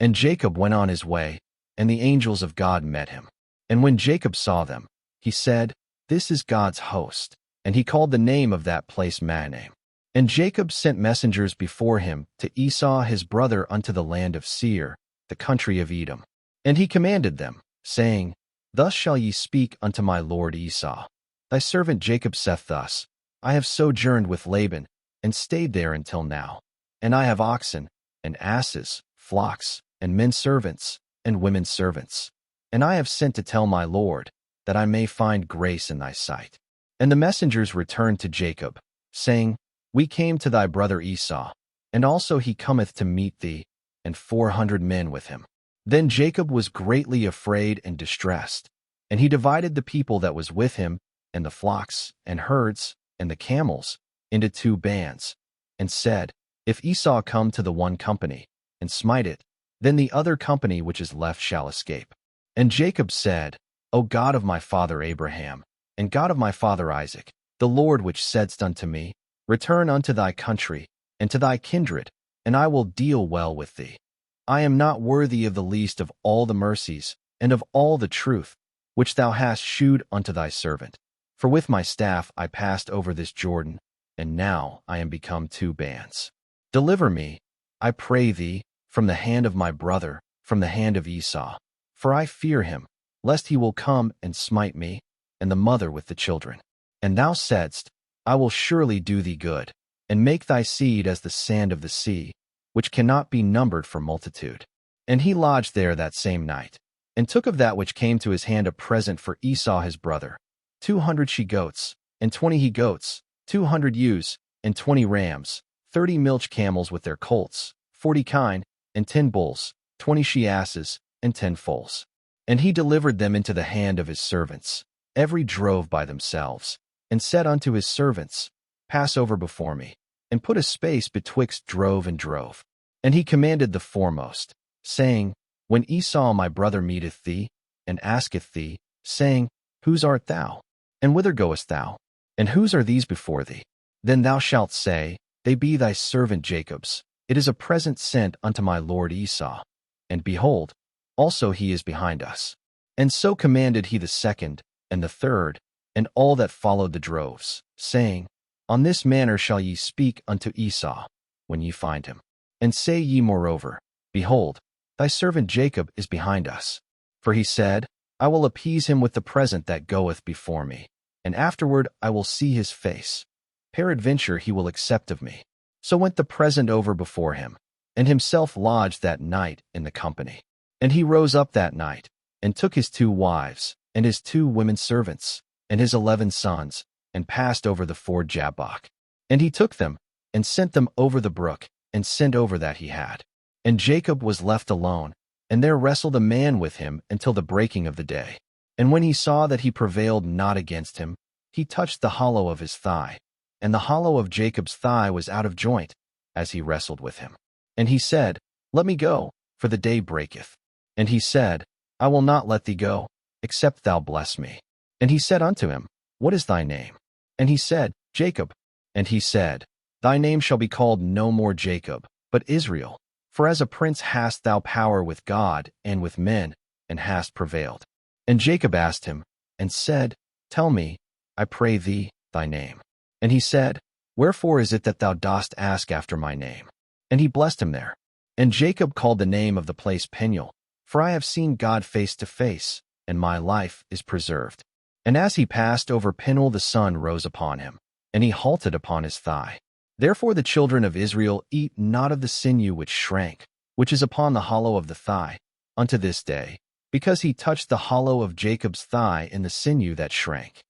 And Jacob went on his way, and the angels of God met him. And when Jacob saw them, he said, "This is God's host." And he called the name of that place Mahanaim. And Jacob sent messengers before him to Esau his brother unto the land of Seir, the country of Edom. And he commanded them, saying, Thus shall ye speak unto my lord Esau. Thy servant Jacob saith thus, I have sojourned with Laban, and stayed there until now. And I have oxen, and asses, flocks, and men servants, and women servants. And I have sent to tell my lord, that I may find grace in thy sight. And the messengers returned to Jacob, saying, We came to thy brother Esau, and also he cometh to meet thee, and 400 men with him. Then Jacob was greatly afraid and distressed, and he divided the people that was with him, and the flocks, and herds, and the camels, into 2 bands, and said, If Esau come to the one company, and smite it, then the other company which is left shall escape. And Jacob said, O God of my father Abraham, and God of my father Isaac, the Lord which saidst unto me, Return unto thy country, and to thy kindred, and I will deal well with thee. I am not worthy of the least of all the mercies, and of all the truth, which thou hast shewed unto thy servant. For with my staff I passed over this Jordan, and now I am become 2 bands. Deliver me, I pray thee, from the hand of my brother, from the hand of Esau. For I fear him, lest he will come and smite me, and the mother with the children. And thou saidst, I will surely do thee good, and make thy seed as the sand of the sea, which cannot be numbered for multitude. And he lodged there that same night, and took of that which came to his hand a present for Esau his brother, 200 she-goats, and 20 he-goats, 200 ewes, and 20 rams, 30 milch camels with their colts, 40 kine, and 10 bulls, 20 she-asses, and 10 foals. And he delivered them into the hand of his servants, every drove by themselves, and said unto his servants, Pass over before me, and put a space betwixt drove and drove. And he commanded the foremost, saying, When Esau my brother meeteth thee, and asketh thee, saying, Whose art thou? And whither goest thou? And whose are these before thee? Then thou shalt say, They be thy servant Jacob's. It is a present sent unto my lord Esau. And behold, also he is behind us. And so commanded he the second, and the third, and all that followed the droves, saying, On this manner shall ye speak unto Esau, when ye find him. And say ye moreover, Behold, thy servant Jacob is behind us. For he said, I will appease him with the present that goeth before me, and afterward I will see his face. Peradventure he will accept of me. So went the present over before him, and himself lodged that night in the company. And he rose up that night, and took his 2 wives, and his 2 women servants, and his 11 sons, and passed over the ford Jabbok. And he took them, and sent them over the brook, and sent over that he had. And Jacob was left alone, and there wrestled a man with him until the breaking of the day. And when he saw that he prevailed not against him, he touched the hollow of his thigh, and the hollow of Jacob's thigh was out of joint, as he wrestled with him. And he said, Let me go, for the day breaketh. And he said, I will not let thee go, except thou bless me. And he said unto him, What is thy name? And he said, Jacob. And he said, Thy name shall be called no more Jacob, but Israel. For as a prince hast thou power with God and with men, and hast prevailed. And Jacob asked him, and said, Tell me, I pray thee, thy name. And he said, Wherefore is it that thou dost ask after my name? And he blessed him there. And Jacob called the name of the place Peniel, for I have seen God face to face, and my life is preserved. And as he passed over Peniel the sun rose upon him, and he halted upon his thigh. Therefore the children of Israel eat not of the sinew which shrank, which is upon the hollow of the thigh, unto this day, because he touched the hollow of Jacob's thigh in the sinew that shrank.